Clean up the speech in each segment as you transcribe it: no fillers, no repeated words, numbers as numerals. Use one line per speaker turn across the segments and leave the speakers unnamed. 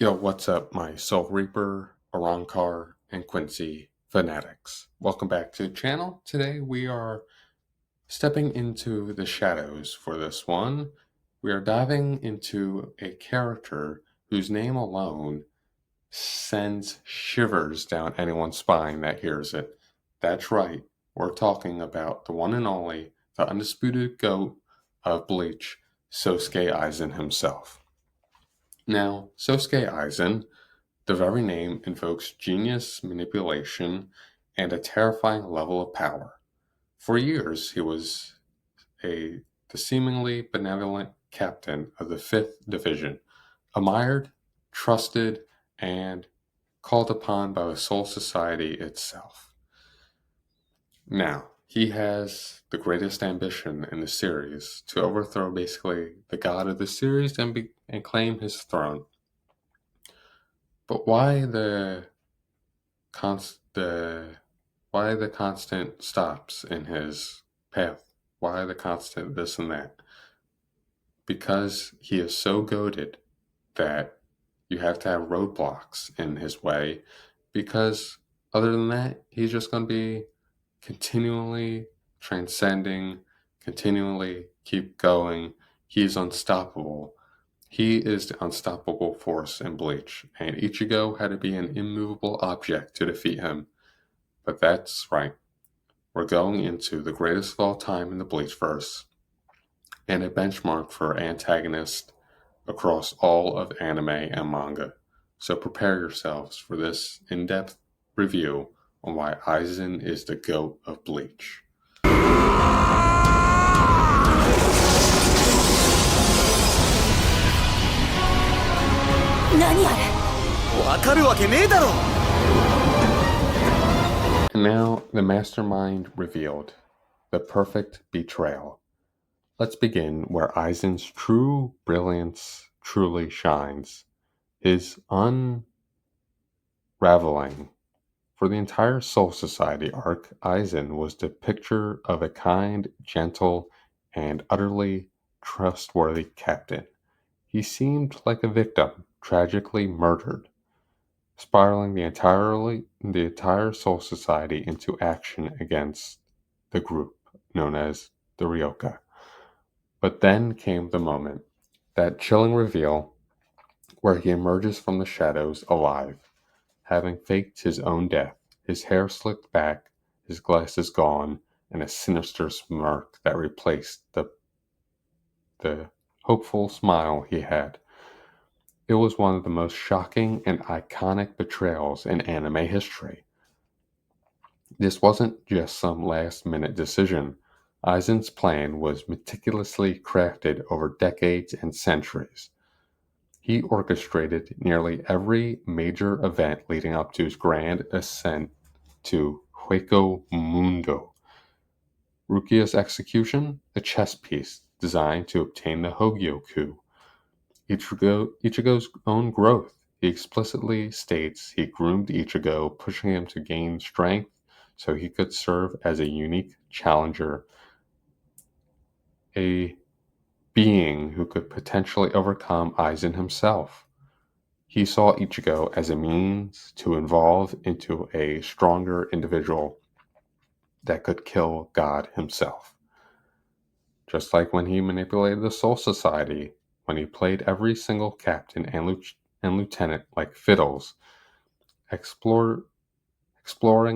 Yo, what's up, my Soul Reaper, Arankar, and Quincy fanatics? Welcome back to the channel. Today we are stepping into the shadows for this one. We are diving into a character whose name alone sends shivers down anyone's spine that hears it. That's right, we're talking about the one and only, the undisputed GOAT of Bleach, Sosuke Aizen himself. Now, Sosuke Aizen, the very name invokes genius, manipulation, and a terrifying level of power. For years, he was the seemingly benevolent captain of the 5th Division, admired, trusted, and called upon by the Soul Society itself. Now, he has the greatest ambition in the series to overthrow basically the god of the series and claim his throne. But const the why the constant stops in his path? Why the constant this and that? Because he is so goated that you have to have roadblocks in his way, because other than that, he's just going to be continually transcending, continually keep going. He's unstoppable. He is the unstoppable force in Bleach, and Ichigo had to be an immovable object to defeat him. But that's right. We're going into the greatest of all time in the Bleachverse, and a benchmark for antagonists across all of anime and manga. So prepare yourselves for this in-depth review on why Aizen is the GOAT of Bleach.
何あれわかるわけねえだろ
And now, the mastermind revealed. The perfect betrayal. Let's begin where Aizen's true brilliance truly shines. His unraveling. For the entire Soul Society arc, Aizen was the picture of a kind, gentle, and utterly trustworthy captain. He seemed like a victim, tragically murdered, spiraling the entire Soul Society into action against the group known as the Ryoka. But then came the moment, that chilling reveal where he emerges from the shadows alive, having faked his own death, his hair slicked back, his glasses gone, and a sinister smirk that replaced the hopeful smile he had. It was one of the most shocking and iconic betrayals in anime history. This wasn't just some last-minute decision. Aizen's plan was meticulously crafted over decades and centuries. He orchestrated nearly every major event leading up to his grand ascent to Hueco Mundo. Rukia's execution, a chess piece designed to obtain the Hogyo coup. Ichigo's own growth. He explicitly states he groomed Ichigo, pushing him to gain strength so he could serve as a unique challenger, a being who could potentially overcome Aizen himself. He saw Ichigo as a means to evolve into a stronger individual that could kill God himself. Just like when he manipulated the Soul Society, when he played every single captain and lieutenant like fiddles, exploring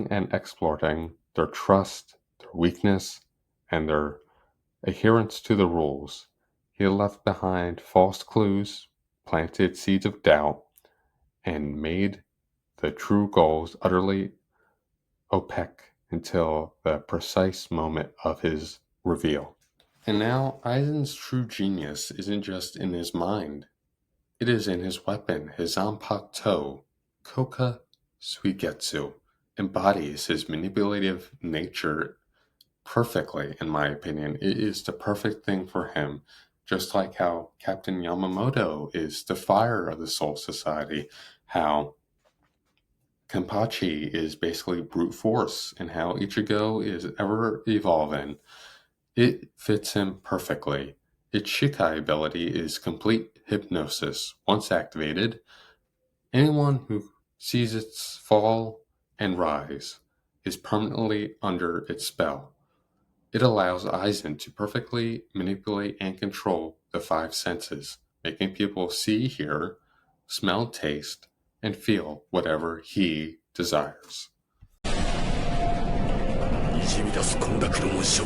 and exploiting their trust, their weakness, and their adherence to the rules. He left behind false clues, planted seeds of doubt, and made the true goals utterly opaque until the precise moment of his reveal. And now, Aizen's true genius isn't just in his mind. It is in his weapon. His Zanpakuto, Koka Suigetsu, embodies his manipulative nature perfectly, in my opinion. It is the perfect thing for him, just like how Captain Yamamoto is the fire of the Soul Society, how Kenpachi is basically brute force, and how Ichigo is ever evolving. It fits him perfectly. Its Shikai ability is complete hypnosis. Once activated, Anyone who sees its fall and rise is permanently under its spell. It allows Aizen to perfectly manipulate and control the five senses, making people see, hear, smell, taste, and feel whatever he desires.
にじみ出す混濁の紋章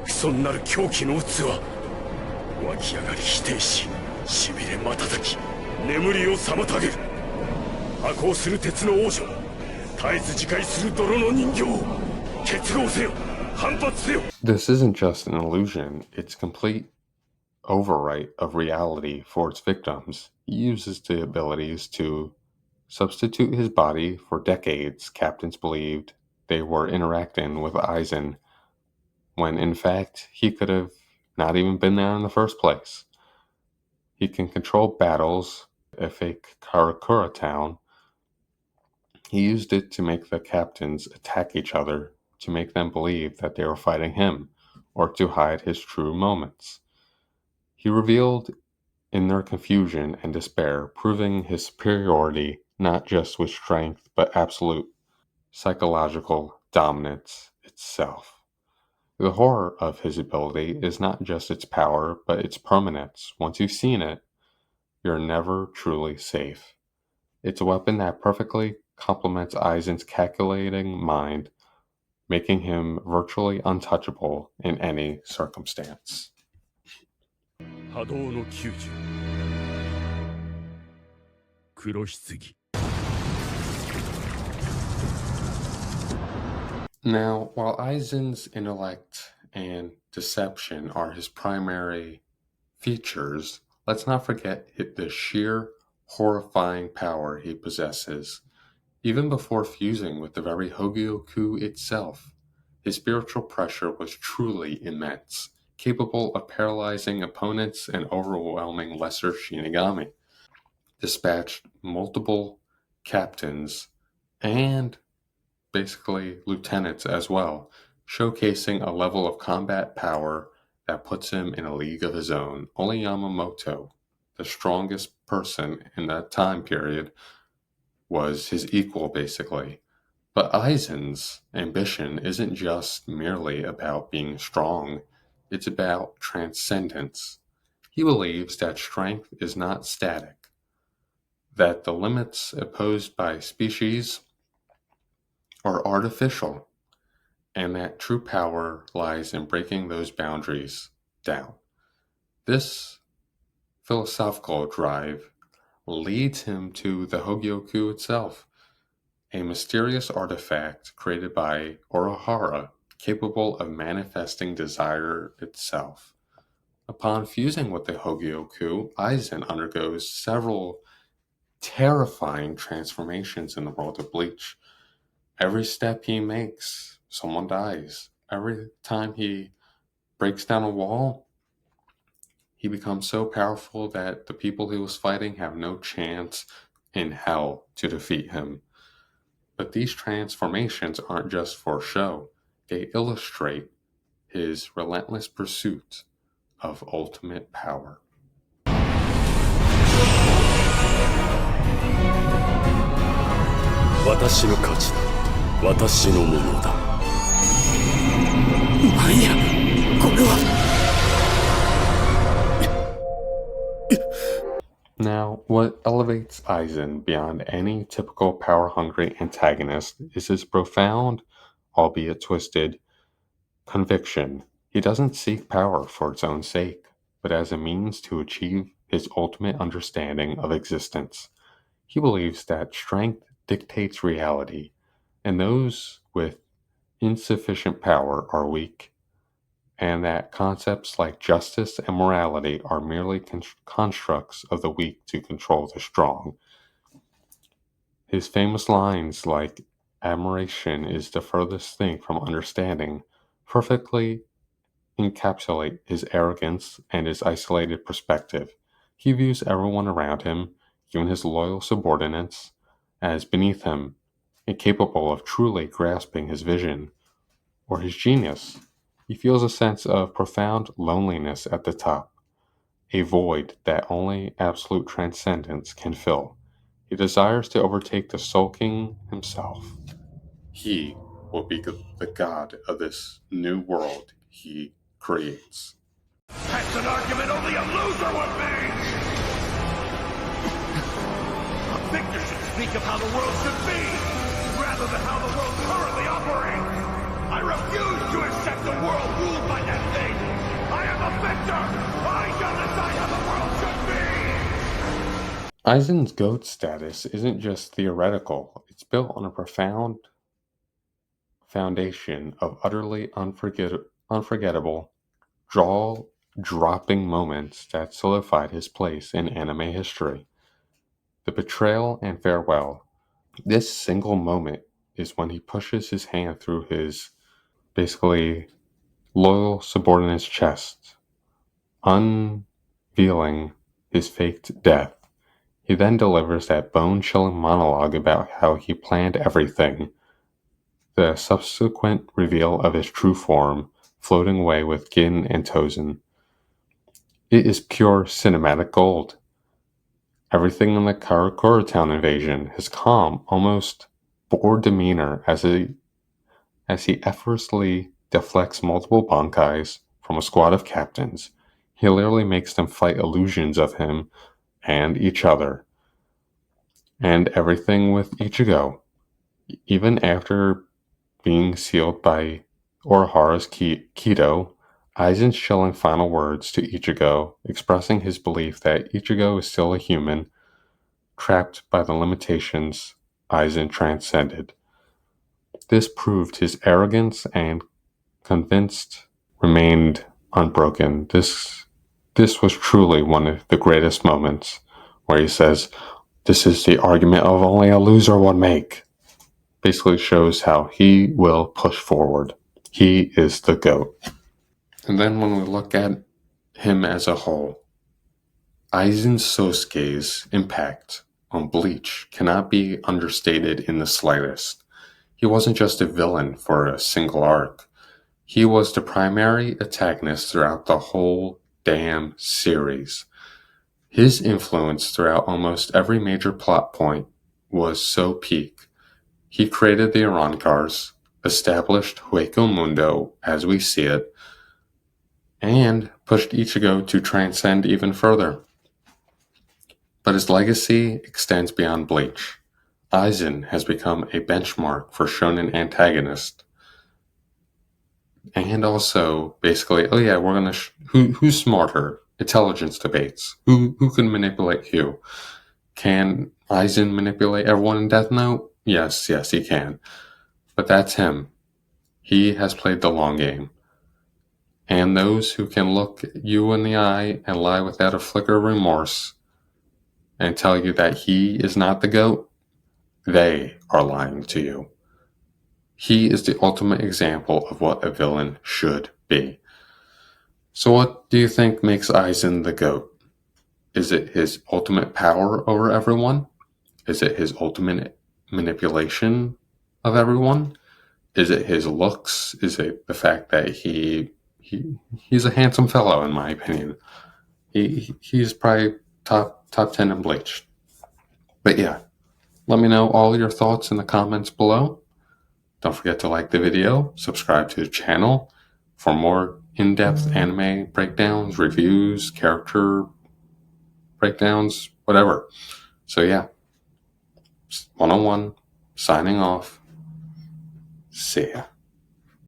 不損なる狂気の器湧き上がり否定ししびれ瞬き眠りを妨げる破壊する鉄の王女絶えず自戒する泥の人形結合せよ反発せよ
This isn't just an illusion, it's complete overwrite of reality for its victims. He uses the abilities to substitute his body. For decades, captains believed they were interacting with Aizen, when in fact he could have not even been there in the first place. He can control battles. A fake Karakura town, he used it to make the captains attack each other, to make them believe that they were fighting him, or to hide his true moments. He revealed in their confusion and despair, proving his superiority not just with strength, but absolute psychological dominance itself. The horror of his ability is not just its power, but its permanence. Once you've seen it, you're never truly safe. It's a weapon that perfectly complements Aizen's calculating mind, making him virtually untouchable in any circumstance.
波動の90黒棺
Now, while Aizen's intellect and deception are his primary features, let's not forget the sheer horrifying power he possesses. Even before fusing with the very Hogyoku itself, his spiritual pressure was truly immense, capable of paralyzing opponents and overwhelming lesser Shinigami. Dispatched multiple captains and basically lieutenants as well, showcasing a level of combat power that puts him in a league of his own. Only Yamamoto, the strongest person in that time period, was his equal basically. But Aizen's ambition isn't just merely about being strong, it's about transcendence. He believes that strength is not static, that the limits imposed by species are artificial, and that true power lies in breaking those boundaries down. This philosophical drive leads him to the Hogyoku itself, a mysterious artifact created by Orohara capable of manifesting desire itself. Upon fusing with the Hogyoku, Aizen undergoes several terrifying transformations in the world of Bleach. Every step he makes, someone dies. Every time he breaks down a wall, he becomes so powerful that the people he was fighting have no chance in hell to defeat him. But these transformations aren't just for show, they illustrate his relentless pursuit of ultimate power.
私の価値だ私のものだ
なんやこれは
Now, what elevates Aizen beyond any typical power-hungry antagonist is his profound, albeit twisted, conviction. He doesn't seek power for its own sake, but as a means to achieve his ultimate understanding of existence. He believes that strength dictates reality, and those with insufficient power are weak, and that concepts like justice and morality are merely constructs of the weak to control the strong. His famous lines like, "Admiration is the furthest thing from understanding," perfectly encapsulate his arrogance and his isolated perspective. He views everyone around him, even his loyal subordinates, as beneath him, incapable of truly grasping his vision or his genius. He feels a sense of profound loneliness at the top, a void that only absolute transcendence can fill. He desires to overtake the Soul King himself. He will be the god of this new world he creates.
That's an argument only a loser would make! A victor should speak of how the world should be, rather than how the world currently operates! I refuse to accept a world ruled by that thing! I am a victor! I shall decide how the world should be!
Aizen's GOAT status isn't just theoretical, it's built on a profound foundation of utterly unforgettable, jaw-dropping moments that solidified his place in anime history. The betrayal and farewell. This single moment is when he pushes his hand through his basically loyal subordinate's chest, unveiling his faked death. He then delivers that bone-chilling monologue about how he planned everything. The subsequent reveal of his true form, floating away with Gin and Tozen. It is pure cinematic gold. Everything in the Karakura Town invasion, his calm, almost bored demeanor as he effortlessly deflects multiple bankais from a squad of captains. He literally makes them fight illusions of him and each other. And everything with Ichigo. Even after being sealed by Urahara's Kido, Aizen's chilling final words to Ichigo, expressing his belief that Ichigo is still a human, trapped by the limitations Aizen transcended. This proved his arrogance and convinced remained unbroken. This was truly one of the greatest moments where he says, "This is the argument of only a loser would make." Basically shows how he will push forward. He is the GOAT. And then when we look at him as a whole, Aizen Sosuke's impact on Bleach cannot be understated in the slightest. He wasn't just a villain for a single arc. He was the primary antagonist throughout the whole damn series. His influence throughout almost every major plot point was so peak. He created the Arancars, established Hueco Mundo as we see it, and pushed Ichigo to transcend even further. But his legacy extends beyond Bleach. Aizen has become a benchmark for shonen antagonists. And also, basically, we're gonna who's smarter? Intelligence debates. Who can manipulate who? Can Aizen manipulate everyone in Death Note? Yes, he can. But that's him. He has played the long game. And those who can look you in the eye and lie without a flicker of remorse and tell you that he is not the GOAT, they are lying to you. He is the ultimate example of what a villain should be. So what do you think makes Aizen the GOAT? Is it his ultimate power over everyone? Is it his ultimate manipulation of everyone? Is it his looks? Is it the fact that he's a handsome fellow, in my opinion? He's probably top 10 in Bleach. But yeah, let me know all your thoughts in the comments below. Don't forget to like the video, subscribe to the channel for more in-depth anime breakdowns, reviews, character breakdowns, whatever. So yeah, 101, signing off. See ya.